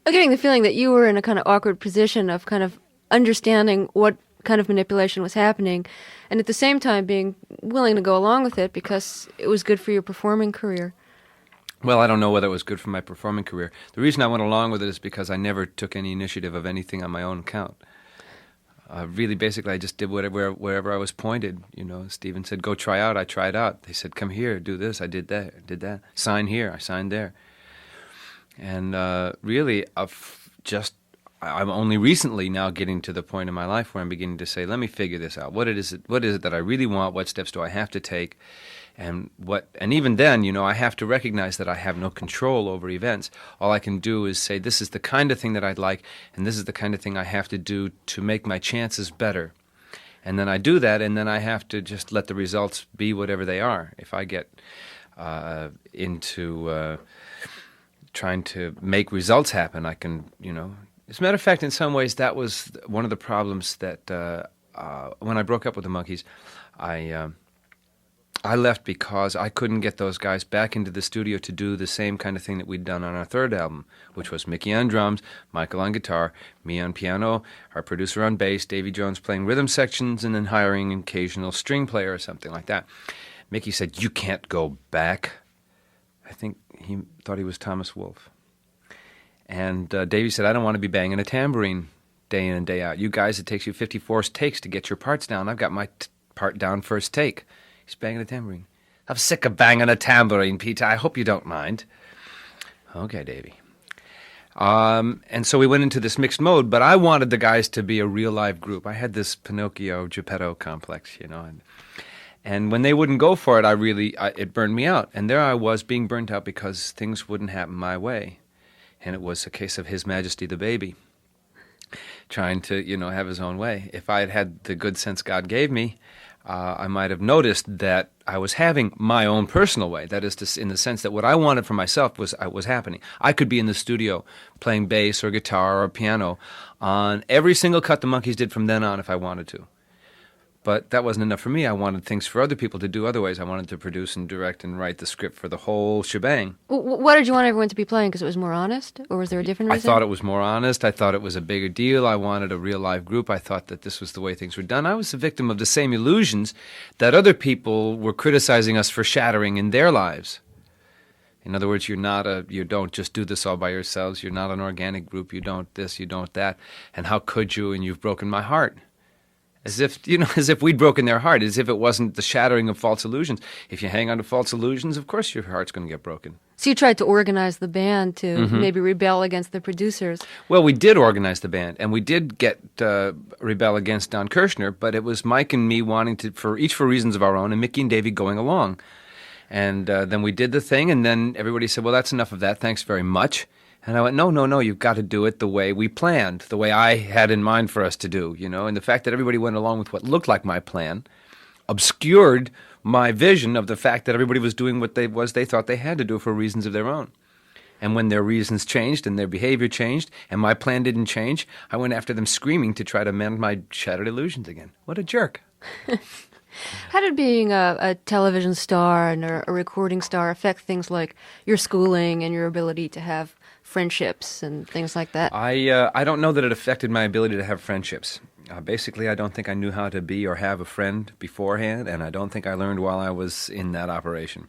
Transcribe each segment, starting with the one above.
I'm getting the feeling that you were in a kind of awkward position of kind of understanding what kind of manipulation was happening, and at the same time being willing to go along with it because it was good for your performing career. Well, I don't know whether it was good for my performing career. The reason I went along with it is because I never took any initiative of anything on my own account. Really, basically, I just did wherever I was pointed. Stephen said, go try out. I tried out. They said, come here, do this. I did that. Sign here. I signed there. And really, I'm only recently now getting to the point in my life where I'm beginning to say, let me figure this out. What is it that I really want? What steps do I have to take? And even then, I have to recognize that I have no control over events. All I can do is say, this is the kind of thing that I'd like, and this is the kind of thing I have to do to make my chances better. And then I do that, and then I have to just let the results be whatever they are. If I get into trying to make results happen, I can, As a matter of fact, in some ways, that was one of the problems that when I broke up with the Monkees, I left because I couldn't get those guys back into the studio to do the same kind of thing that we'd done on our third album, which was Mickey on drums, Michael on guitar, me on piano, our producer on bass, Davy Jones playing rhythm sections, and then hiring an occasional string player or something like that. Mickey said, you can't go back. I think he thought he was Thomas Wolfe. And Davy said, I don't want to be banging a tambourine day in and day out. You guys, it takes you 54 takes to get your parts down. I've got my part down first take. He's banging a tambourine. I'm sick of banging a tambourine, Peter. I hope you don't mind. Okay, Davy. And so we went into this mixed mode, but I wanted the guys to be a real live group. I had this Pinocchio Geppetto complex, and when they wouldn't go for it, it burned me out. And there I was being burnt out because things wouldn't happen my way. And it was a case of His Majesty the Baby trying to, have his own way. If I had had the good sense God gave me, I might have noticed that I was having my own personal way. That is, in the sense that what I wanted for myself was happening. I could be in the studio playing bass or guitar or piano on every single cut the Monkees did from then on if I wanted to. But that wasn't enough for me. I wanted things for other people to do otherwise. I wanted to produce and direct and write the script for the whole shebang. What did you want everyone to be playing? Because it was more honest? Or was there a different reason? I thought it was more honest. I thought it was a bigger deal. I wanted a real live group. I thought that this was the way things were done. I was a victim of the same illusions that other people were criticizing us for shattering in their lives. In other words, you don't just do this all by yourselves. You're not an organic group. You don't this, you don't that. And how could you? And you've broken my heart. As if we'd broken their heart, as if it wasn't the shattering of false illusions. If you hang on to false illusions, of course your heart's going to get broken. So you tried to organize the band to maybe rebel against the producers. Well, we did organize the band, and we did get rebel against Don Kirshner, but it was Mike and me wanting to, for reasons of our own, and Mickey and Davey going along. And then we did the thing, and then everybody said, well, that's enough of that, thanks very much. And I went, no, you've got to do it the way we planned, the way I had in mind for us to do, And the fact that everybody went along with what looked like my plan obscured my vision of the fact that everybody was doing what they thought they had to do for reasons of their own. And when their reasons changed and their behavior changed and my plan didn't change, I went after them screaming to try to mend my shattered illusions again. What a jerk. How did being a television star and a recording star affect things like your schooling and your ability to have friendships and things like that? I don't know that it affected my ability to have friendships. Basically, I don't think I knew how to be or have a friend beforehand, and I don't think I learned while I was in that operation.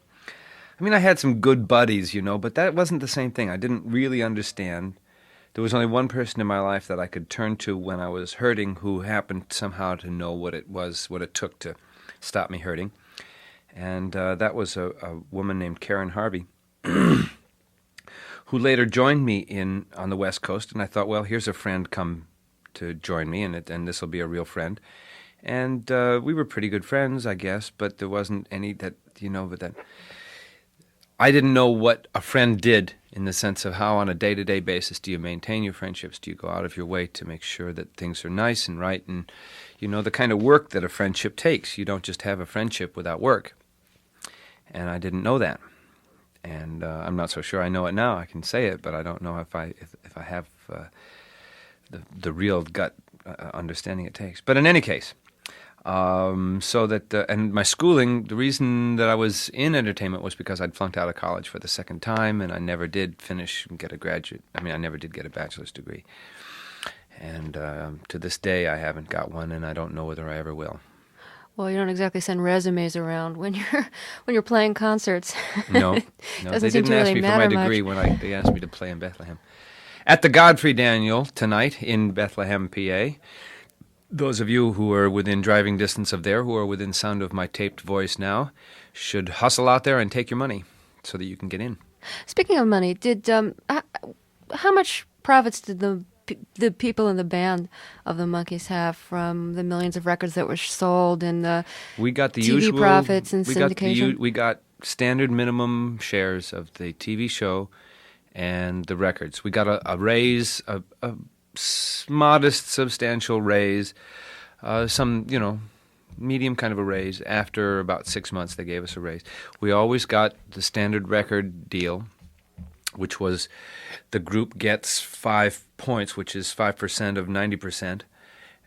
I mean, I had some good buddies, but that wasn't the same thing. I didn't really understand. There was only one person in my life that I could turn to when I was hurting who happened somehow to know what it took to stop me hurting. And that was a woman named Karen Harvey, who later joined me on the West Coast. And I thought, well, here's a friend come to join me, and this will be a real friend. And we were pretty good friends, I guess, but there wasn't any that, but that I didn't know what a friend did in the sense of how on a day-to-day basis do you maintain your friendships? Do you go out of your way to make sure that things are nice and right? And, the kind of work that a friendship takes. You don't just have a friendship without work. And I didn't know that. And I'm not so sure I know it now. I can say it, but I don't know if I have the real gut understanding it takes. But in any case, So that, and my schooling, the reason that I was in entertainment was because I'd flunked out of college for the second time, and I never did finish and get a graduate. I mean, I never did get a bachelor's degree. And to this day, I haven't got one, and I don't know whether I ever will. Well, you don't exactly send resumes around when you're playing concerts. No, Doesn't they seem didn't to ask really me for matter my degree much. when they asked me to play in Bethlehem. At the Godfrey Daniel tonight in Bethlehem, PA. Those of you who are within driving distance of there, who are within sound of my taped voice now, should hustle out there and take your money so that you can get in. Speaking of money, did how much profits did the people in the band of the Monkees have from the millions of records that were sold and the We got the TV usual profits and we got syndication? we got standard minimum shares of the TV show and the records. We got a raise, a modest, substantial raise, some, medium kind of a raise. After about 6 months, they gave us a raise. We always got the standard record deal, which was the group gets 5 points, which is 5% of 90%.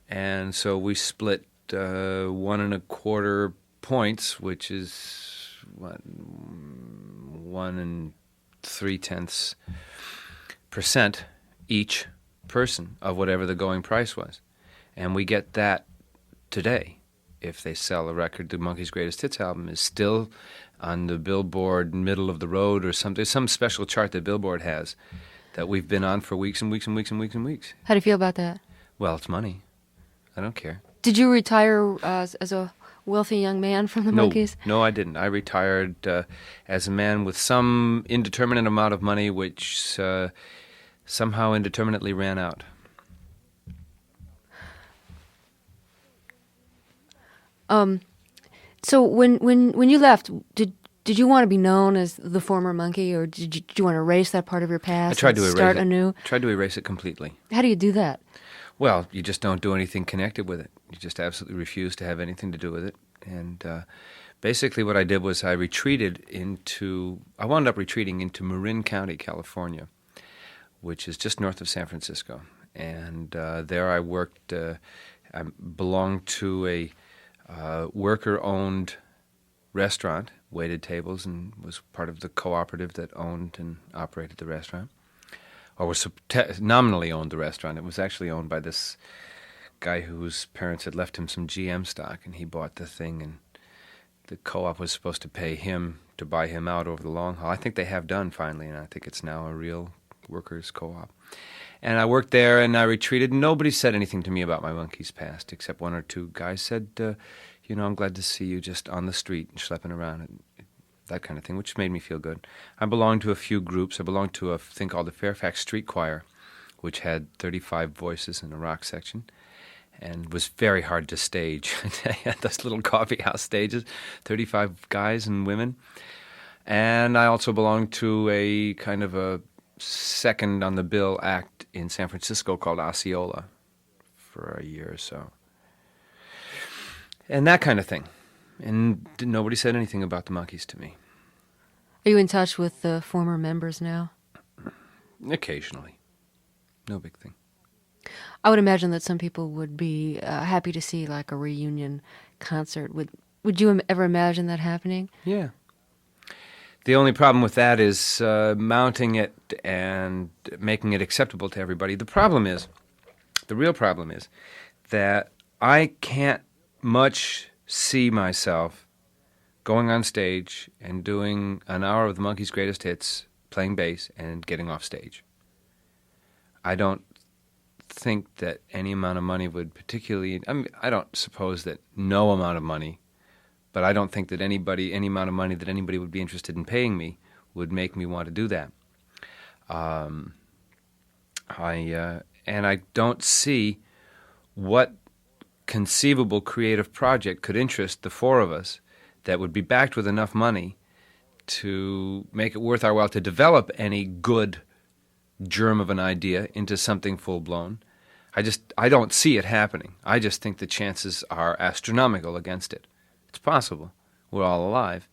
And so we split 1.25 points, which is 1.3% each person of whatever the going price was. And we get that today. If they sell a record, the Monkees' Greatest Hits album is still on the Billboard middle of the road or something. There's some special chart that Billboard has that we've been on for weeks and weeks and weeks and weeks and weeks. How do you feel about that? Well, it's money. I don't care. Did you retire as a wealthy young man from the Monkees? No, I didn't. I retired as a man with some indeterminate amount of money, which somehow indeterminately ran out. So when you left, did you want to be known as the former Monkee, or did you want to erase that part of your past? I tried to and erase start it. anew? I tried to erase it completely. How do you do that? Well, you just don't do anything connected with it. You just absolutely refuse to have anything to do with it. And basically what I did was I wound up retreating into Marin County, California, which is just north of San Francisco. And there I worked, I belonged to a worker-owned restaurant, waited tables, and was part of the cooperative that owned and operated the restaurant. Or was nominally owned the restaurant. It was actually owned by this guy whose parents had left him some GM stock, and he bought the thing, and the co-op was supposed to pay him to buy him out over the long haul. I think they have done finally, and I think it's now a real workers' co-op. And I worked there, and I retreated. Nobody said anything to me about my Monkees past, except one or two guys said, I'm glad to see you just on the street and schlepping around, and that kind of thing, which made me feel good. I belonged to a few groups. I belonged to a thing called the Fairfax Street Choir, which had 35 voices in a rock section, and was very hard to stage. They had those little coffee house stages, 35 guys and women. And I also belonged to a kind of a second on the bill act in San Francisco called Osceola for a year or so. And that kind of thing. And nobody said anything about the Monkees to me. Are you in touch with the former members now? Occasionally. No big thing. I would imagine that some people would be happy to see like a reunion concert. Would you ever imagine that happening? Yeah. The only problem with that is mounting it and making it acceptable to everybody. The real problem is that I can't much see myself going on stage and doing an hour of the Monkees' Greatest Hits, playing bass, and getting off stage. I don't think that any amount of money would particularly... I don't suppose that no amount of money, but I don't think that any amount of money that anybody would be interested in paying me would make me want to do that. And I don't see what conceivable creative project could interest the four of us that would be backed with enough money to make it worth our while to develop any good germ of an idea into something full-blown. I don't see it happening. I just think the chances are astronomical against it. It's possible. We're all alive.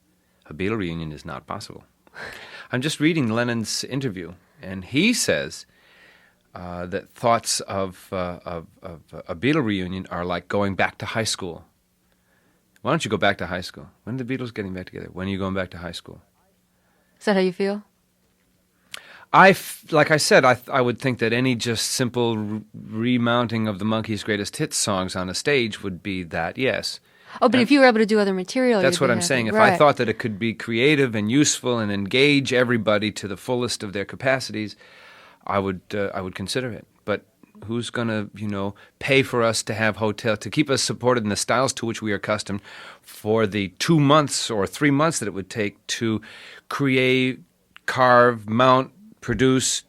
A Beatle reunion is not possible. I'm just reading Lennon's interview, and he says that thoughts of a Beatle reunion are like going back to high school. Why don't you go back to high school? When are the Beatles getting back together? When are you going back to high school? Is that how you feel? Like I said, I would think that any just simple remounting of the Monkees' greatest hits songs on a stage would be that, yes. Oh, but if you were able to do other material, that's you'd what be I'm happy. saying. If Right. I thought that it could be creative and useful and engage everybody to the fullest of their capacities, I would consider it. But who's going to, pay for us to have to keep us supported in the styles to which we are accustomed for the 2 months or 3 months that it would take to create, carve, mount, produce,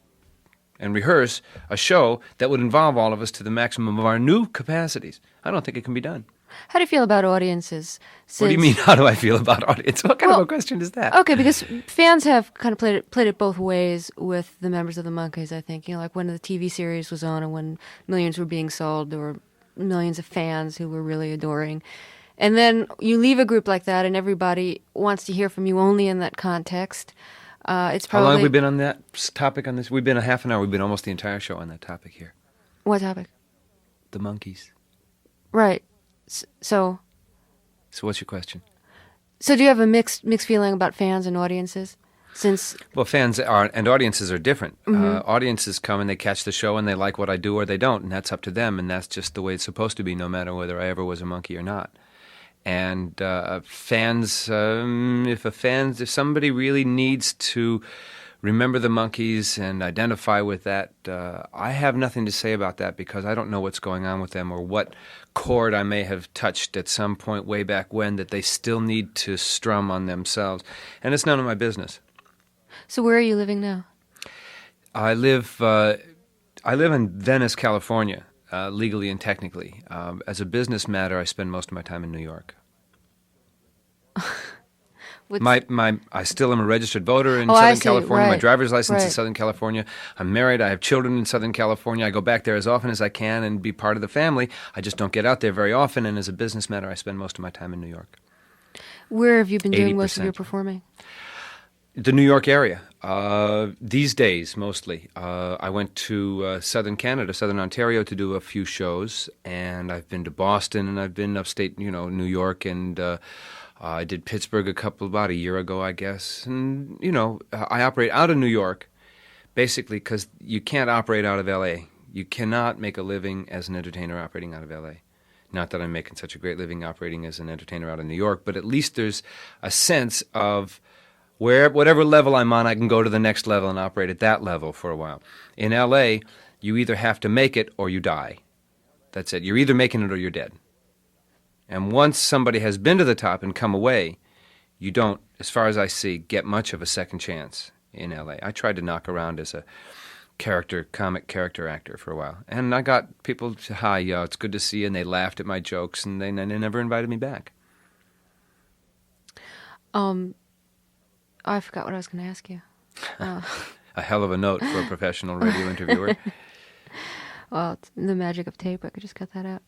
and rehearse a show that would involve all of us to the maximum of our new capacities? I don't think it can be done. How do you feel about audiences? What do you mean, how do I feel about audience? What kind of a question is that? Okay, because fans have kind of played it both ways with the members of the Monkees, I think. Like when the TV series was on and when millions were being sold, there were millions of fans who were really adoring. And then you leave a group like that and everybody wants to hear from you only in that context. It's probably... How long have we been on that topic on this? We've been a half an hour. We've been almost the entire show on that topic here. What topic? The Monkees. Right. So what's your question? So do you have a mixed feeling about fans and audiences? Well, fans and audiences are different. Mm-hmm. Audiences come and they catch the show and they like what I do or they don't, and that's up to them, and that's just the way it's supposed to be, no matter whether I ever was a Monkee or not. And fans, if somebody really needs to remember the Monkees and identify with that, I have nothing to say about that because I don't know what's going on with them or what chord I may have touched at some point way back when that they still need to strum on themselves. And it's none of my business. So where are you living now? I live in Venice, California, legally and technically. As a business matter, I spend most of my time in New York. I still am a registered voter in Southern California. Right. My driver's license right. is Southern California. I'm married. I have children in Southern California. I go back there as often as I can and be part of the family. I just don't get out there very often, and as a business matter, I spend most of my time in New York. Where have you been doing 80%. most of your performing? The New York area. These days, mostly. I went to Southern Canada, Southern Ontario, to do a few shows, and I've been to Boston, and I've been upstate, New York, and I did Pittsburgh about a year ago, I guess. And, I operate out of New York, basically because you can't operate out of L.A. You cannot make a living as an entertainer operating out of L.A. Not that I'm making such a great living operating as an entertainer out of New York, but at least there's a sense of whatever level I'm on, I can go to the next level and operate at that level for a while. In L.A., you either have to make it or you die. That's it. You're either making it or you're dead. And once somebody has been to the top and come away, you don't, as far as I see, get much of a second chance in L.A. I tried to knock around as a comic character actor for a while. And I got people to, hi, it's good to see you, and they laughed at my jokes, and they never invited me back. I forgot what I was going to ask you. A hell of a note for a professional radio interviewer. Well, it's the magic of tape. I could just cut that out.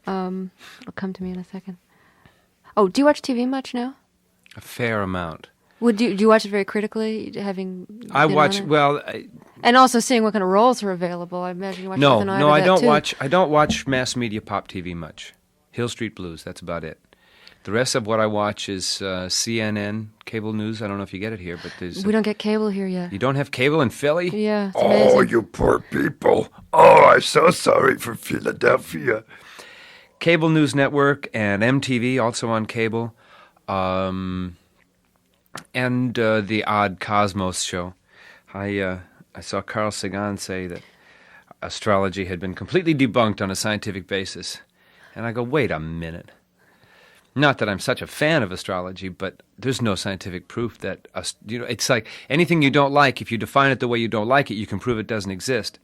It'll come to me in a second. Oh, do you watch TV much now? A fair amount. Do you watch it very critically, I watch, and also seeing what kind of roles are available. I imagine you watch No, something I don't too. I don't watch mass media pop TV much. Hill Street Blues, that's about it. The rest of what I watch is CNN, cable news. I don't know if you get it here, but we don't get cable here yet. You don't have cable in Philly? Yeah, it's amazing. Oh, you poor people. Oh, I'm so sorry for Philadelphia. Cable News Network and MTV, also on cable, and the odd Cosmos show. I saw Carl Sagan say that astrology had been completely debunked on a scientific basis. And I go, wait a minute. Not that I'm such a fan of astrology, but there's no scientific proof that, it's like anything you don't like, if you define it the way you don't like it, you can prove it doesn't exist.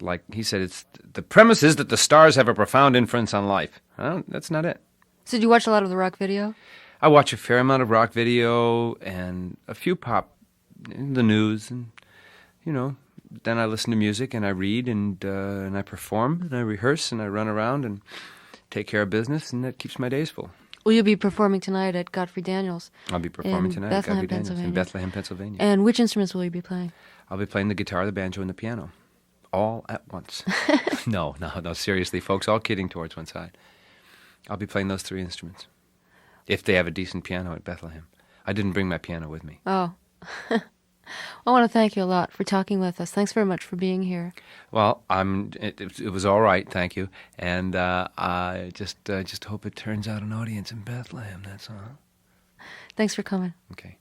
Like he said, the premise is that the stars have a profound influence on life. Well, that's not it. So do you watch a lot of the rock video? I watch a fair amount of rock video and a few pop, the news, and, then I listen to music and I read and I perform and I rehearse and I run around and take care of business, and that keeps my days full. Well, you'll be performing tonight at Godfrey Daniels. I'll be performing tonight at Godfrey Daniels in Bethlehem, Pennsylvania. And which instruments will you be playing? I'll be playing the guitar, the banjo, and the piano. All at once. No, seriously, folks, all kidding towards one side. I'll be playing those three instruments. if they have a decent piano at Bethlehem. I didn't bring my piano with me. Oh. I want to thank you a lot for talking with us. Thanks very much for being here. Well, it was all right, thank you. And I just hope it turns out an audience in Bethlehem, that's all. Thanks for coming. Okay.